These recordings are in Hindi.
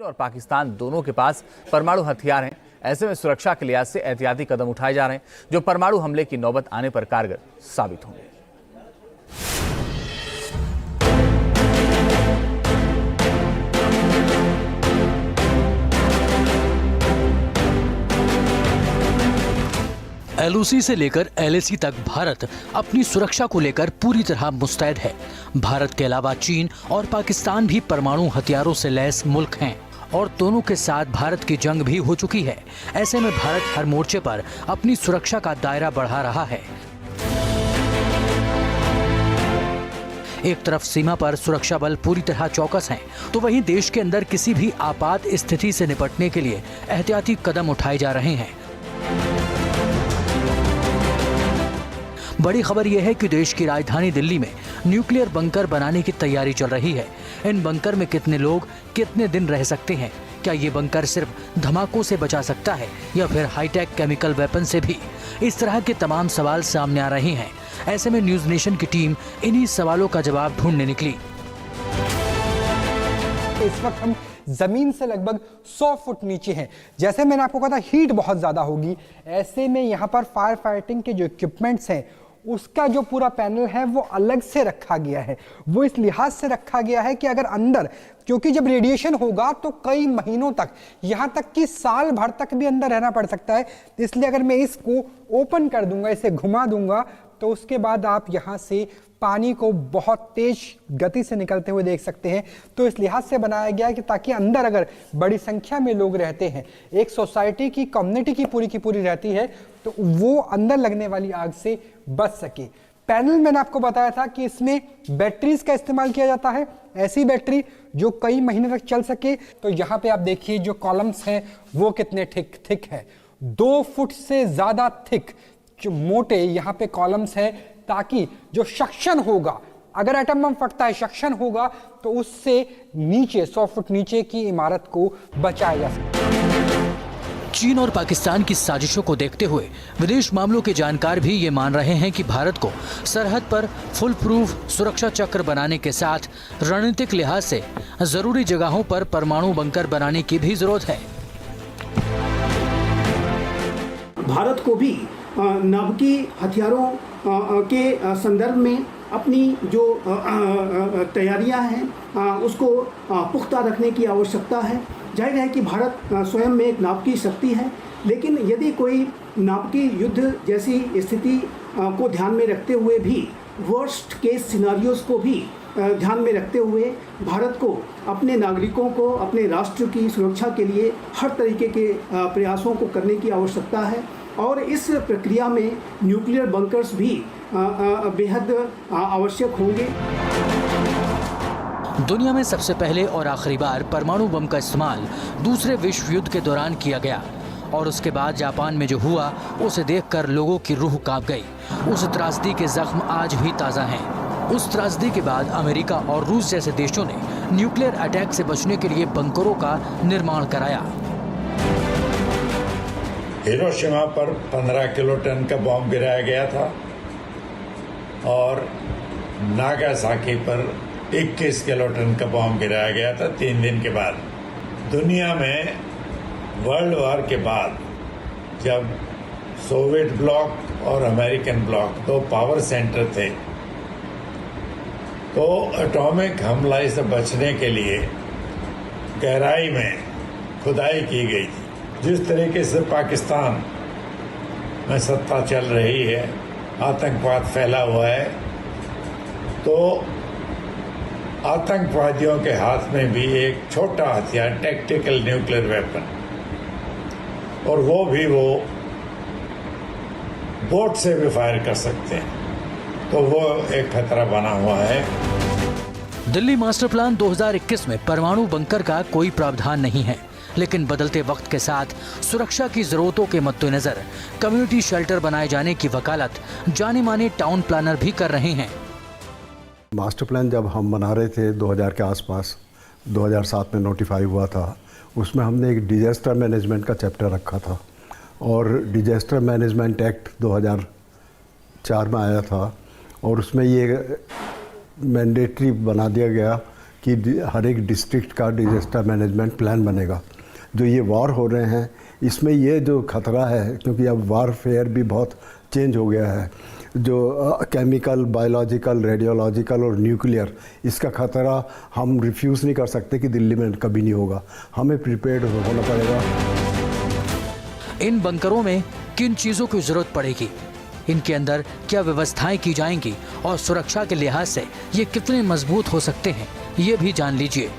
और पाकिस्तान दोनों के पास परमाणु हथियार हैं। ऐसे में सुरक्षा के लिहाज से एहतियाती कदम उठाए जा रहे हैं जो परमाणु हमले की नौबत आने पर कारगर साबित होंगे। LOC से लेकर LAC तक भारत अपनी सुरक्षा को लेकर पूरी तरह मुस्तैद है। भारत के अलावा चीन और पाकिस्तान भी परमाणु हथियारों से लैस मुल्क हैं और दोनों के साथ भारत की जंग भी हो चुकी है। ऐसे में भारत हर मोर्चे पर अपनी सुरक्षा का दायरा बढ़ा रहा है। एक तरफ सीमा पर सुरक्षा बल पूरी तरह चौकस हैं, तो वहीं देश के अंदर किसी भी आपात स्थिति से निपटने के लिए एहतियाती कदम उठाए जा रहे हैं। बड़ी खबर यह है कि देश की राजधानी दिल्ली में न्यूक्लियर बंकर बनाने की तैयारी चल रही है। इन बंकर में कितने लोग कितने दिन रह सकते हैं? क्या ये बंकर सिर्फ धमाकों से बचा सकता है या फिर हाईटेक केमिकल वेपन से भी? इस तरह के तमाम सवाल सामने आ रहे हैं। ऐसे में न्यूज नेशन की टीम इन्हीं सवालों का जवाब ढूंढने निकली। इस वक्त हम जमीन से लगभग 100 फुट नीचे हैं। जैसे मैंने आपको कहा था, हीट बहुत ज्यादा होगी। ऐसे में यहाँ पर फायर फाइटिंग के जो इक्विपमेंट्स हैं उसका जो पूरा पैनल है वो अलग से रखा गया है। वो इस लिहाज से रखा गया है कि अगर अंदर, क्योंकि जब रेडिएशन होगा तो कई महीनों तक, यहां तक कि साल भर तक भी अंदर रहना पड़ सकता है। इसलिए अगर मैं इसको ओपन कर दूंगा, इसे घुमा दूंगा, तो उसके बाद आप यहां से पानी को बहुत तेज गति से निकलते हुए देख सकते हैं। तो इस लिहाज से बनाया गया है कि ताकि अंदर अगर बड़ी संख्या में लोग रहते हैं, एक सोसाइटी की, कम्युनिटी की पूरी रहती है, तो वो अंदर लगने वाली आग से बच सके। पैनल मैंने आपको बताया था कि इसमें बैटरीज का इस्तेमाल किया जाता है, ऐसी बैटरी जो कई महीने तक चल सके। तो यहाँ पे आप देखिए जो कॉलम्स हैं वो कितने थिक है, 2 फुट से ज्यादा थिक जो मोटे यहाँ पे कॉलम्स हैं, ताकि जो सक्शन होगा, अगर एटम बम फटता है, सक्शन होगा, तो उससे नीचे 100 फुट नीचे की इमारत को बचाया जा सकता। चीन और पाकिस्तान की साजिशों को देखते हुए विदेश मामलों के जानकार भी ये मान रहे हैं कि भारत को सरहद पर फुल प्रूफ सुरक्षा चक्र बनाने के साथ रणनीतिक लिहाज से जरूरी जगहों पर परमाणु बंकर बनाने की भी जरूरत है। भारत को भी नाभिकीय हथियारों के संदर्भ में अपनी जो तैयारियां हैं उसको पुख्ता रखने की आवश्यकता है। जाहिर है कि भारत स्वयं में एक नाभिकीय शक्ति है, लेकिन यदि कोई नाभिकीय युद्ध जैसी स्थिति को ध्यान में रखते हुए भी, वर्स्ट केस सिनारियोस को भी ध्यान में रखते हुए भारत को अपने नागरिकों को, अपने राष्ट्र की सुरक्षा के लिए हर तरीके के प्रयासों को करने की आवश्यकता है। और इस प्रक्रिया में न्यूक्लियर बंकर्स भी बेहद आवश्यक होंगे। दुनिया में सबसे पहले और आखिरी बार परमाणु बम का इस्तेमाल दूसरे विश्व युद्ध के दौरान किया गया और उसके बाद जापान में जो हुआ उसे देखकर लोगों की रूह कांप गई। उस त्रासदी के जख्म आज भी ताज़ा हैं। उस त्रासदी के बाद अमेरिका और रूस जैसे देशों ने न्यूक्लियर अटैक से बचने के लिए बंकरों का निर्माण कराया। हिरोशिमा पर 15 किलोटन का बॉम्ब गिराया गया था और नागासाकी पर 21 किलोटन का बॉम्ब गिराया गया था 3 दिन के बाद। दुनिया में वर्ल्ड वॉर के बाद जब सोवियत ब्लॉक और अमेरिकन ब्लॉक 2 पावर सेंटर थे, तो एटॉमिक हमले से बचने के लिए गहराई में खुदाई की गई थी। जिस तरीके से पाकिस्तान में सत्ता चल रही है, आतंकवाद फैला हुआ है, तो आतंकवादियों के हाथ में भी एक छोटा हथियार, टैक्टिकल न्यूक्लियर वेपन, और वो बोट से भी फायर कर सकते हैं, तो वो एक खतरा बना हुआ है। दिल्ली मास्टर प्लान 2021 में परमाणु बंकर का कोई प्रावधान नहीं है, लेकिन बदलते वक्त के साथ सुरक्षा की जरूरतों के मद्देनजर कम्युनिटी शेल्टर बनाए जाने की वकालत जाने माने टाउन प्लानर भी कर रहे हैं। मास्टर प्लान जब हम बना रहे थे 2000 के आसपास, 2007 में नोटिफाई हुआ था, उसमें हमने एक डिजास्टर मैनेजमेंट का चैप्टर रखा था और डिजास्टर मैनेजमेंट एक्ट 2004 में आया था और उसमें ये मैंडेटरी बना दिया गया कि हर एक डिस्ट्रिक्ट का डिजास्टर मैनेजमेंट प्लान बनेगा। जो ये वॉर हो रहे हैं इसमें ये जो खतरा है, क्योंकि अब वारफेयर भी बहुत चेंज हो गया है, जो केमिकल, बायोलॉजिकल, रेडियोलॉजिकल और न्यूक्लियर, इसका खतरा हम रिफ्यूज़ नहीं कर सकते कि दिल्ली में कभी नहीं होगा। हमें प्रिपेयर्ड होना पड़ेगा। इन बंकरों में किन चीजों की जरूरत पड़ेगी, इनके अंदर क्या व्यवस्थाएं की जाएंगी और सुरक्षा के लिहाज से ये कितने मजबूत हो सकते हैं, ये भी जान लीजिए।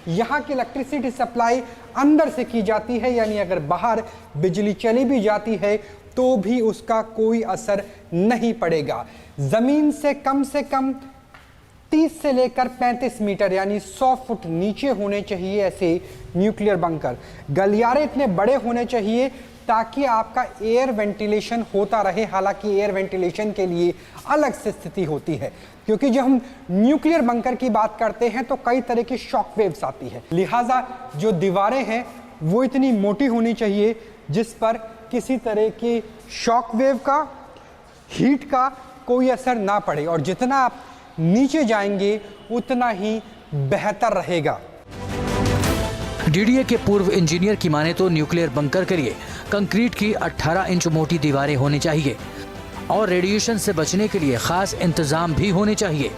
यहाँ की इलेक्ट्रिसिटी सप्लाई अंदर से की जाती है, यानी अगर बाहर बिजली चली भी जाती है तो भी उसका कोई असर नहीं पड़ेगा। जमीन से कम 30 से लेकर 35 मीटर यानी 100 फुट नीचे होने चाहिए ऐसे न्यूक्लियर बंकर। गलियारे इतने बड़े होने चाहिए ताकि आपका एयर वेंटिलेशन होता रहे। हालांकि एयर वेंटिलेशन के लिए अलग से स्थिति होती है, क्योंकि जब हम न्यूक्लियर बंकर की बात करते हैं तो कई तरह की शॉक वेव्स आती है। लिहाजा जो दीवारें हैं वो इतनी मोटी होनी चाहिए जिस पर किसी तरह की शॉक वेव का, हीट का कोई असर ना पड़े, और जितना आप नीचे जाएंगे उतना ही बेहतर रहेगा। डीडीए के पूर्व इंजीनियर की माने तो न्यूक्लियर बंकर के लिए कंक्रीट की 18 इंच मोटी दीवारें होनी चाहिए और रेडिएशन से बचने के लिए खास इंतजाम भी होने चाहिए।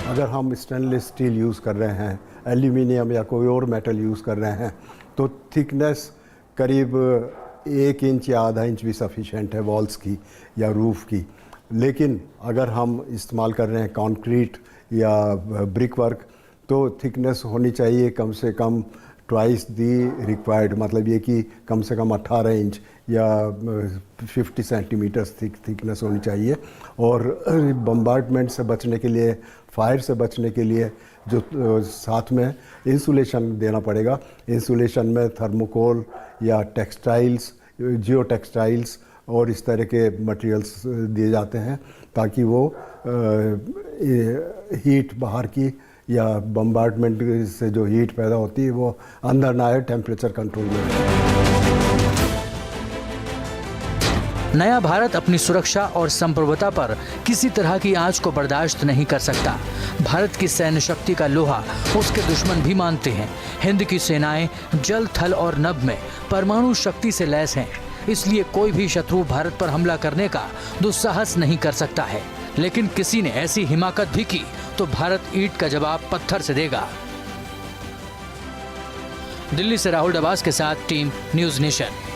अगर हम स्टेनलेस स्टील यूज़ कर रहे हैं, एल्यूमिनियम या कोई और मेटल यूज़ कर रहे हैं, तो थिकनेस करीब 1 इंच या आधा इंच भी सफिशेंट है वॉल्स की या रूफ की। लेकिन अगर हम इस्तेमाल कर रहे हैं कंक्रीट या ब्रिक वर्क, तो थिकनेस होनी चाहिए कम से कम ट्वाइस दी रिक्वायर्ड, मतलब ये कि कम से कम 18 इंच या 50 सेंटीमीटर्स थिकनेस होनी चाहिए। और बम्बार्डमेंट से बचने के लिए, फायर से बचने के लिए जो साथ में इंसुलेशन देना पड़ेगा। इंसुलेशन में थर्मोकोल या टेक्सटाइल्स, जियो टेक्सटाइल्स और इस तरह के मटेरियल्स दिए जाते हैं ताकि वो हीट बाहर की या बम्बार्डमेंट से जो हीट पैदा होती है वो अंदर ना आए, टेम्परेचर कंट्रोल में रहे। नया भारत अपनी सुरक्षा और संप्रभुता पर किसी तरह की आंच को बर्दाश्त नहीं कर सकता। भारत की सैन्य शक्ति का लोहा उसके दुश्मन भी मानते हैं। हिंद की सेनाएं जल, थल और नभ में परमाणु शक्ति से लैस हैं, इसलिए कोई भी शत्रु भारत पर हमला करने का दुस्साहस नहीं कर सकता है। लेकिन किसी ने ऐसी हिमाकत भी की तो भारत ईंट का जवाब पत्थर से देगा। दिल्ली से राहुल डबास के साथ टीम न्यूज़ नेशन।